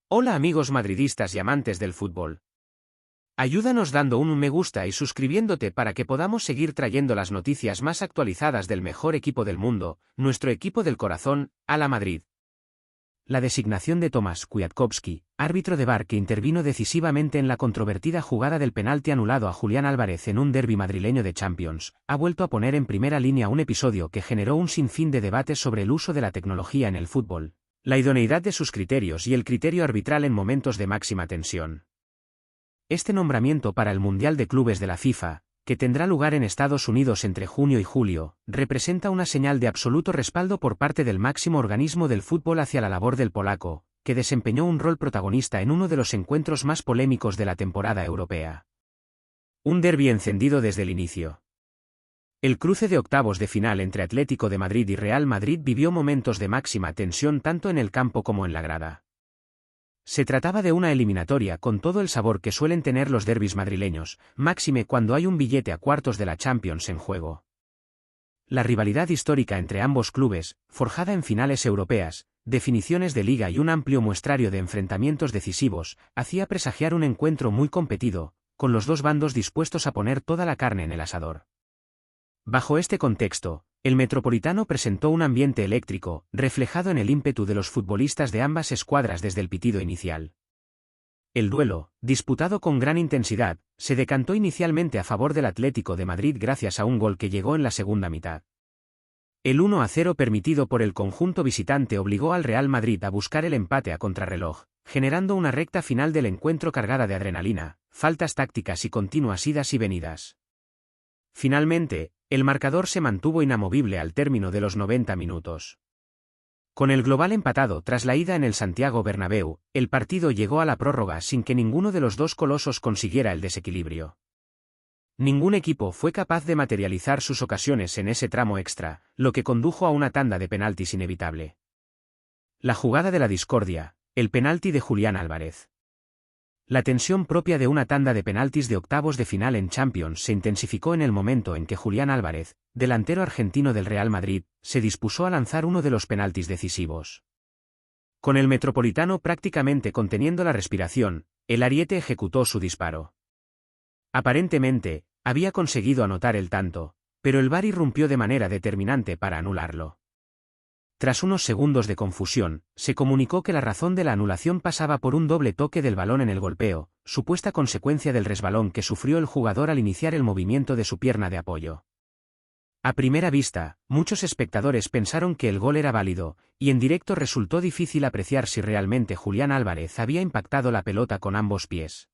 Hola amigos madridistas y amantes del fútbol. Ayúdanos dando un me gusta y suscribiéndote para que podamos seguir trayendo las noticias más actualizadas del mejor equipo del mundo, nuestro equipo del corazón, Ala Madrid. La designación de Tomasz Kwiatkowski, árbitro de VAR que intervino decisivamente en la controvertida jugada del penalti anulado a Julián Álvarez en un derbi madrileño de Champions, ha vuelto a poner en primera línea un episodio que generó un sinfín de debates sobre el uso de la tecnología en el fútbol, la idoneidad de sus criterios y el criterio arbitral en momentos de máxima tensión. Este nombramiento para el Mundial de Clubes de la FIFA, que tendrá lugar en Estados Unidos entre junio y julio, representa una señal de absoluto respaldo por parte del máximo organismo del fútbol hacia la labor del polaco, que desempeñó un rol protagonista en uno de los encuentros más polémicos de la temporada europea. Un derbi encendido desde el inicio. El cruce de octavos de final entre Atlético de Madrid y Real Madrid vivió momentos de máxima tensión tanto en el campo como en la grada. Se trataba de una eliminatoria con todo el sabor que suelen tener los derbis madrileños, máxime cuando hay un billete a cuartos de la Champions en juego. La rivalidad histórica entre ambos clubes, forjada en finales europeas, definiciones de liga y un amplio muestrario de enfrentamientos decisivos, hacía presagiar un encuentro muy competido, con los dos bandos dispuestos a poner toda la carne en el asador. Bajo este contexto, el Metropolitano presentó un ambiente eléctrico, reflejado en el ímpetu de los futbolistas de ambas escuadras desde el pitido inicial. El duelo, disputado con gran intensidad, se decantó inicialmente a favor del Atlético de Madrid gracias a un gol que llegó en la segunda mitad. El 1-0 permitido por el conjunto visitante obligó al Real Madrid a buscar el empate a contrarreloj, generando una recta final del encuentro cargada de adrenalina, faltas tácticas y continuas idas y venidas. Finalmente, el marcador se mantuvo inamovible al término de los 90 minutos. Con el global empatado tras la ida en el Santiago Bernabéu, el partido llegó a la prórroga sin que ninguno de los dos colosos consiguiera el desequilibrio. Ningún equipo fue capaz de materializar sus ocasiones en ese tramo extra, lo que condujo a una tanda de penaltis inevitable. La jugada de la discordia, el penalti de Julián Álvarez. La tensión propia de una tanda de penaltis de octavos de final en Champions se intensificó en el momento en que Julián Álvarez, delantero argentino del Real Madrid, se dispuso a lanzar uno de los penaltis decisivos. Con el Metropolitano prácticamente conteniendo la respiración, el ariete ejecutó su disparo. Aparentemente, había conseguido anotar el tanto, pero el VAR irrumpió de manera determinante para anularlo. Tras unos segundos de confusión, se comunicó que la razón de la anulación pasaba por un doble toque del balón en el golpeo, supuesta consecuencia del resbalón que sufrió el jugador al iniciar el movimiento de su pierna de apoyo. A primera vista, muchos espectadores pensaron que el gol era válido, y en directo resultó difícil apreciar si realmente Julián Álvarez había impactado la pelota con ambos pies.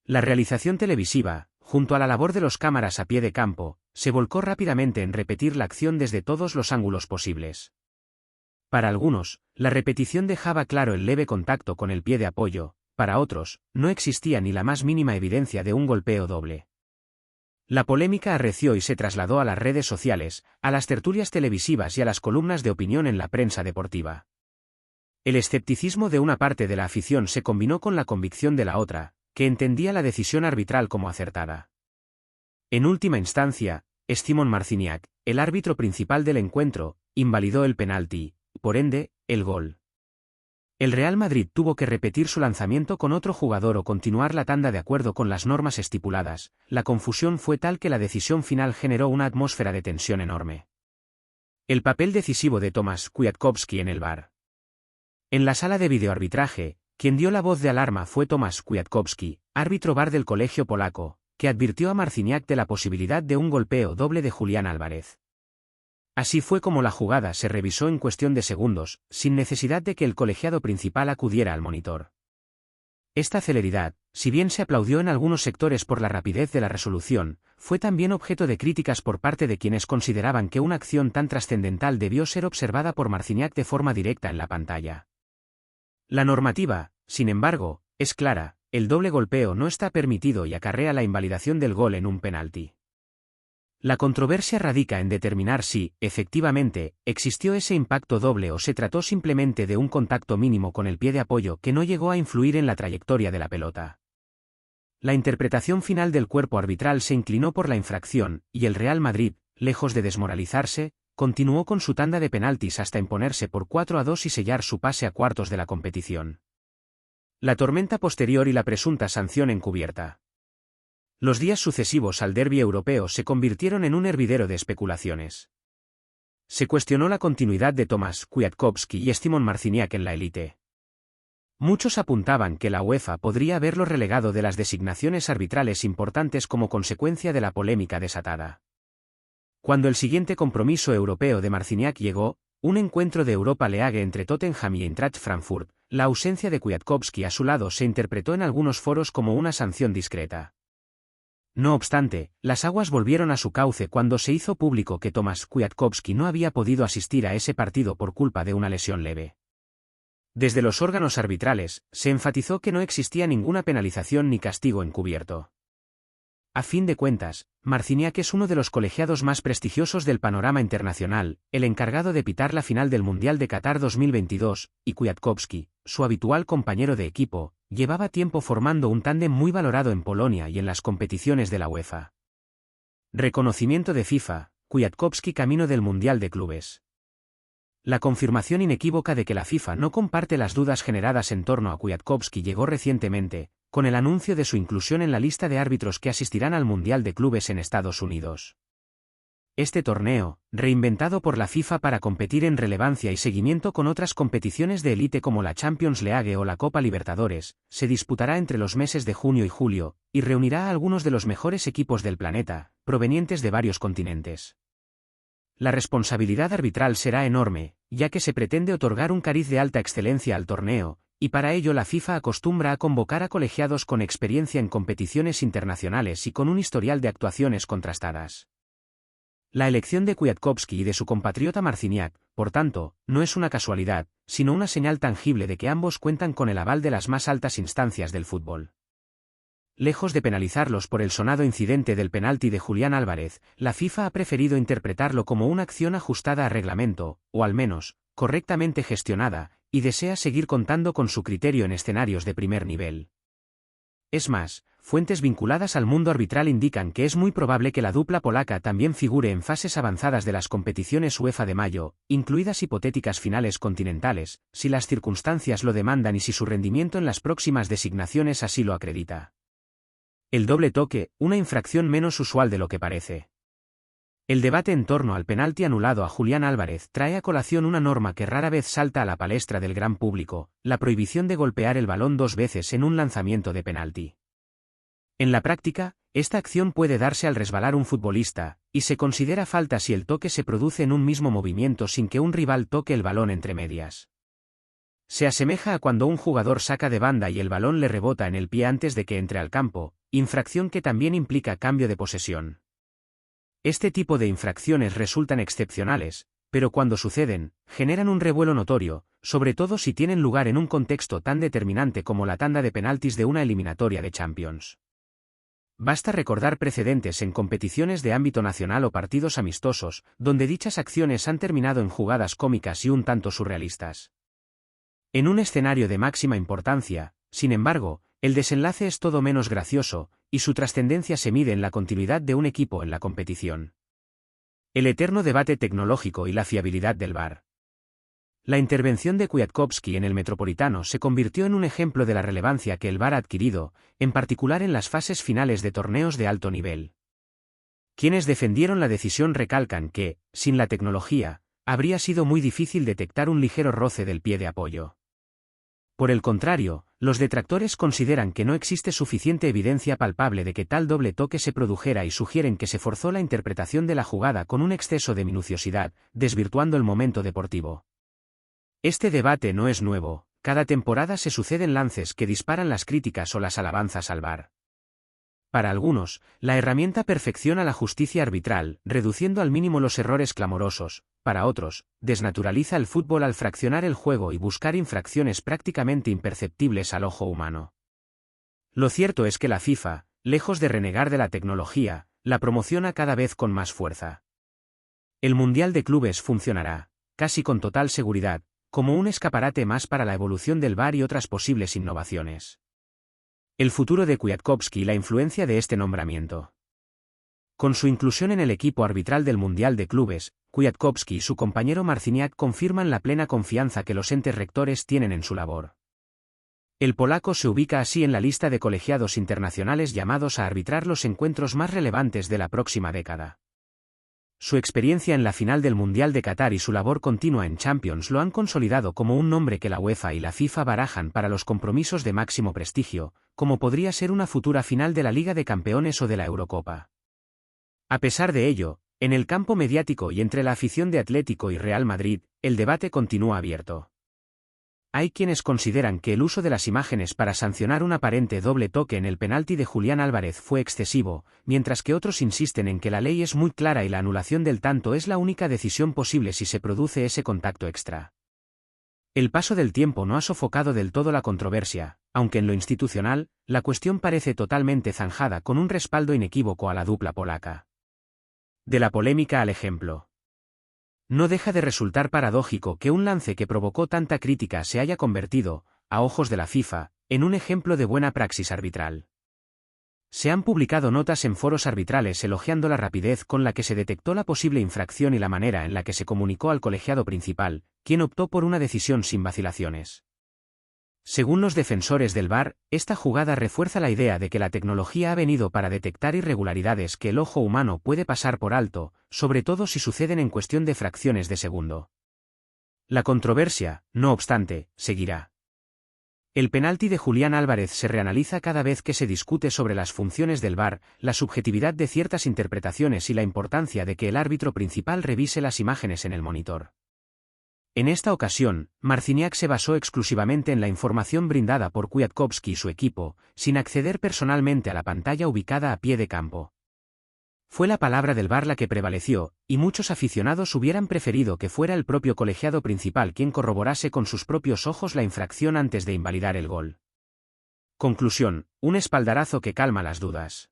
La realización televisiva, junto a la labor de los cámaras a pie de campo, se volcó rápidamente en repetir la acción desde todos los ángulos posibles. Para algunos, la repetición dejaba claro el leve contacto con el pie de apoyo, para otros, no existía ni la más mínima evidencia de un golpeo doble. La polémica arreció y se trasladó a las redes sociales, a las tertulias televisivas y a las columnas de opinión en la prensa deportiva. El escepticismo de una parte de la afición se combinó con la convicción de la otra, que entendía la decisión arbitral como acertada. En última instancia, Szymon Marciniak, el árbitro principal del encuentro, invalidó el penalti, por ende, el gol. El Real Madrid tuvo que repetir su lanzamiento con otro jugador o continuar la tanda de acuerdo con las normas estipuladas. La confusión fue tal que la decisión final generó una atmósfera de tensión enorme. El papel decisivo de Tomasz Kwiatkowski en el VAR. En la sala de videoarbitraje, quien dio la voz de alarma fue Tomasz Kwiatkowski, árbitro VAR del colegio polaco, que advirtió a Marciniak de la posibilidad de un golpeo doble de Julián Álvarez. Así fue como la jugada se revisó en cuestión de segundos, sin necesidad de que el colegiado principal acudiera al monitor. Esta celeridad, si bien se aplaudió en algunos sectores por la rapidez de la resolución, fue también objeto de críticas por parte de quienes consideraban que una acción tan trascendental debió ser observada por Marciniak de forma directa en la pantalla. La normativa, sin embargo, es clara: el doble golpeo no está permitido y acarrea la invalidación del gol en un penalti. La controversia radica en determinar si, efectivamente, existió ese impacto doble o se trató simplemente de un contacto mínimo con el pie de apoyo que no llegó a influir en la trayectoria de la pelota. La interpretación final del cuerpo arbitral se inclinó por la infracción, y el Real Madrid, lejos de desmoralizarse, continuó con su tanda de penaltis hasta imponerse por 4-2 y sellar su pase a cuartos de la competición. La tormenta posterior y la presunta sanción encubierta. Los días sucesivos al derbi europeo se convirtieron en un hervidero de especulaciones. Se cuestionó la continuidad de Tomasz Kwiatkowski y Szymon Marciniak en la élite. Muchos apuntaban que la UEFA podría haberlo relegado de las designaciones arbitrales importantes como consecuencia de la polémica desatada. Cuando el siguiente compromiso europeo de Marciniak llegó, un encuentro de Europa League entre Tottenham y Eintracht Frankfurt, la ausencia de Kwiatkowski a su lado se interpretó en algunos foros como una sanción discreta. No obstante, las aguas volvieron a su cauce cuando se hizo público que Tomasz Kwiatkowski no había podido asistir a ese partido por culpa de una lesión leve. Desde los órganos arbitrales, se enfatizó que no existía ninguna penalización ni castigo encubierto. A fin de cuentas, Marciniak es uno de los colegiados más prestigiosos del panorama internacional, el encargado de pitar la final del Mundial de Qatar 2022, y Kwiatkowski, su habitual compañero de equipo, llevaba tiempo formando un tándem muy valorado en Polonia y en las competiciones de la UEFA. Reconocimiento de FIFA, Kwiatkowski camino del Mundial de Clubes. La confirmación inequívoca de que la FIFA no comparte las dudas generadas en torno a Kwiatkowski llegó recientemente, con el anuncio de su inclusión en la lista de árbitros que asistirán al Mundial de Clubes en Estados Unidos. Este torneo, reinventado por la FIFA para competir en relevancia y seguimiento con otras competiciones de élite como la Champions League o la Copa Libertadores, se disputará entre los meses de junio y julio, y reunirá a algunos de los mejores equipos del planeta, provenientes de varios continentes. La responsabilidad arbitral será enorme, ya que se pretende otorgar un cariz de alta excelencia al torneo, y para ello la FIFA acostumbra a convocar a colegiados con experiencia en competiciones internacionales y con un historial de actuaciones contrastadas. La elección de Kwiatkowski y de su compatriota Marciniak, por tanto, no es una casualidad, sino una señal tangible de que ambos cuentan con el aval de las más altas instancias del fútbol. Lejos de penalizarlos por el sonado incidente del penalti de Julián Álvarez, la FIFA ha preferido interpretarlo como una acción ajustada a reglamento, o al menos, correctamente gestionada, y desea seguir contando con su criterio en escenarios de primer nivel. Es más, fuentes vinculadas al mundo arbitral indican que es muy probable que la dupla polaca también figure en fases avanzadas de las competiciones UEFA de mayo, incluidas hipotéticas finales continentales, si las circunstancias lo demandan y si su rendimiento en las próximas designaciones así lo acredita. El doble toque, una infracción menos usual de lo que parece. El debate en torno al penalti anulado a Julián Álvarez trae a colación una norma que rara vez salta a la palestra del gran público, la prohibición de golpear el balón 2 veces en un lanzamiento de penalti. En la práctica, esta acción puede darse al resbalar un futbolista, y se considera falta si el toque se produce en un mismo movimiento sin que un rival toque el balón entre medias. Se asemeja a cuando un jugador saca de banda y el balón le rebota en el pie antes de que entre al campo, infracción que también implica cambio de posesión. Este tipo de infracciones resultan excepcionales, pero cuando suceden, generan un revuelo notorio, sobre todo si tienen lugar en un contexto tan determinante como la tanda de penaltis de una eliminatoria de Champions. Basta recordar precedentes en competiciones de ámbito nacional o partidos amistosos, donde dichas acciones han terminado en jugadas cómicas y un tanto surrealistas. En un escenario de máxima importancia, sin embargo, el desenlace es todo menos gracioso, y su trascendencia se mide en la continuidad de un equipo en la competición. El eterno debate tecnológico y la fiabilidad del VAR. La intervención de Kwiatkowski en el Metropolitano se convirtió en un ejemplo de la relevancia que el VAR ha adquirido, en particular en las fases finales de torneos de alto nivel. Quienes defendieron la decisión recalcan que, sin la tecnología, habría sido muy difícil detectar un ligero roce del pie de apoyo. Por el contrario, los detractores consideran que no existe suficiente evidencia palpable de que tal doble toque se produjera y sugieren que se forzó la interpretación de la jugada con un exceso de minuciosidad, desvirtuando el momento deportivo. Este debate no es nuevo, cada temporada se suceden lances que disparan las críticas o las alabanzas al VAR. Para algunos, la herramienta perfecciona la justicia arbitral, reduciendo al mínimo los errores clamorosos; para otros, desnaturaliza el fútbol al fraccionar el juego y buscar infracciones prácticamente imperceptibles al ojo humano. Lo cierto es que la FIFA, lejos de renegar de la tecnología, la promociona cada vez con más fuerza. El Mundial de Clubes funcionará, casi con total seguridad, como un escaparate más para la evolución del VAR y otras posibles innovaciones. El futuro de Kwiatkowski y la influencia de este nombramiento. Con su inclusión en el equipo arbitral del Mundial de Clubes, Kwiatkowski y su compañero Marciniak confirman la plena confianza que los entes rectores tienen en su labor. El polaco se ubica así en la lista de colegiados internacionales llamados a arbitrar los encuentros más relevantes de la próxima década. Su experiencia en la final del Mundial de Qatar y su labor continua en Champions lo han consolidado como un nombre que la UEFA y la FIFA barajan para los compromisos de máximo prestigio, como podría ser una futura final de la Liga de Campeones o de la Eurocopa. A pesar de ello, en el campo mediático y entre la afición de Atlético y Real Madrid, el debate continúa abierto. Hay quienes consideran que el uso de las imágenes para sancionar un aparente doble toque en el penalti de Julián Álvarez fue excesivo, mientras que otros insisten en que la ley es muy clara y la anulación del tanto es la única decisión posible si se produce ese contacto extra. El paso del tiempo no ha sofocado del todo la controversia, aunque en lo institucional, la cuestión parece totalmente zanjada con un respaldo inequívoco a la dupla polaca. De la polémica al ejemplo. No deja de resultar paradójico que un lance que provocó tanta crítica se haya convertido, a ojos de la FIFA, en un ejemplo de buena praxis arbitral. Se han publicado notas en foros arbitrales elogiando la rapidez con la que se detectó la posible infracción y la manera en la que se comunicó al colegiado principal, quien optó por una decisión sin vacilaciones. Según los defensores del VAR, esta jugada refuerza la idea de que la tecnología ha venido para detectar irregularidades que el ojo humano puede pasar por alto, sobre todo si suceden en cuestión de fracciones de segundo. La controversia, no obstante, seguirá. El penalti de Julián Álvarez se reanaliza cada vez que se discute sobre las funciones del VAR, la subjetividad de ciertas interpretaciones y la importancia de que el árbitro principal revise las imágenes en el monitor. En esta ocasión, Marciniak se basó exclusivamente en la información brindada por Kwiatkowski y su equipo, sin acceder personalmente a la pantalla ubicada a pie de campo. Fue la palabra del VAR la que prevaleció, y muchos aficionados hubieran preferido que fuera el propio colegiado principal quien corroborase con sus propios ojos la infracción antes de invalidar el gol. Conclusión: un espaldarazo que calma las dudas.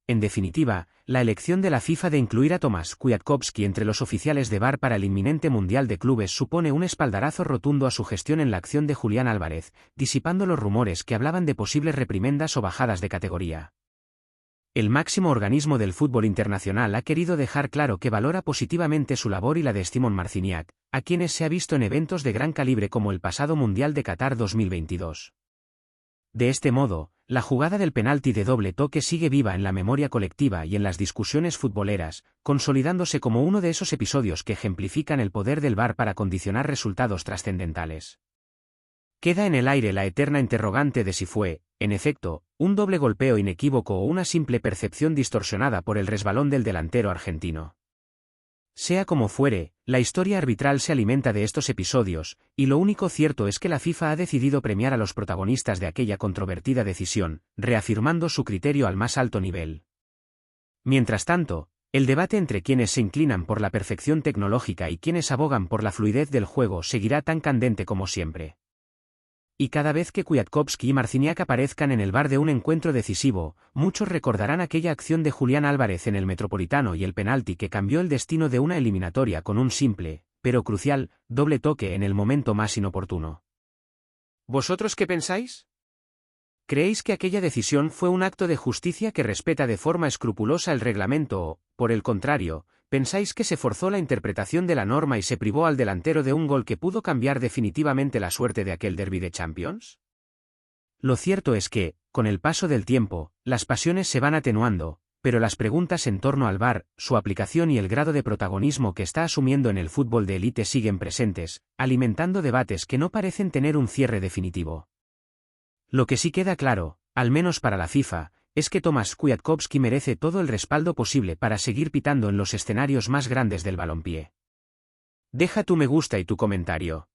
En definitiva, la elección de la FIFA de incluir a Tomasz Kwiatkowski entre los oficiales de VAR para el inminente Mundial de Clubes supone un espaldarazo rotundo a su gestión en la acción de Julián Álvarez, disipando los rumores que hablaban de posibles reprimendas o bajadas de categoría. El máximo organismo del fútbol internacional ha querido dejar claro que valora positivamente su labor y la de Szymon Marciniak, a quienes se ha visto en eventos de gran calibre como el pasado Mundial de Qatar 2022. De este modo, la jugada del penalti de doble toque sigue viva en la memoria colectiva y en las discusiones futboleras, consolidándose como uno de esos episodios que ejemplifican el poder del VAR para condicionar resultados trascendentales. Queda en el aire la eterna interrogante de si fue, en efecto, un doble golpeo inequívoco o una simple percepción distorsionada por el resbalón del delantero argentino. Sea como fuere, la historia arbitral se alimenta de estos episodios, y lo único cierto es que la FIFA ha decidido premiar a los protagonistas de aquella controvertida decisión, reafirmando su criterio al más alto nivel. Mientras tanto, el debate entre quienes se inclinan por la perfección tecnológica y quienes abogan por la fluidez del juego seguirá tan candente como siempre. Y cada vez que Kwiatkowski y Marciniak aparezcan en el VAR de un encuentro decisivo, muchos recordarán aquella acción de Julián Álvarez en el Metropolitano y el penalti que cambió el destino de una eliminatoria con un simple, pero crucial, doble toque en el momento más inoportuno. ¿Vosotros qué pensáis? ¿Creéis que aquella decisión fue un acto de justicia que respeta de forma escrupulosa el reglamento o, por el contrario, pensáis que se forzó la interpretación de la norma y se privó al delantero de un gol que pudo cambiar definitivamente la suerte de aquel derbi de Champions? Lo cierto es que, con el paso del tiempo, las pasiones se van atenuando, pero las preguntas en torno al VAR, su aplicación y el grado de protagonismo que está asumiendo en el fútbol de élite siguen presentes, alimentando debates que no parecen tener un cierre definitivo. Lo que sí queda claro, al menos para la FIFA, es que Tomasz Kwiatkowski merece todo el respaldo posible para seguir pitando en los escenarios más grandes del balompié. Deja tu me gusta y tu comentario.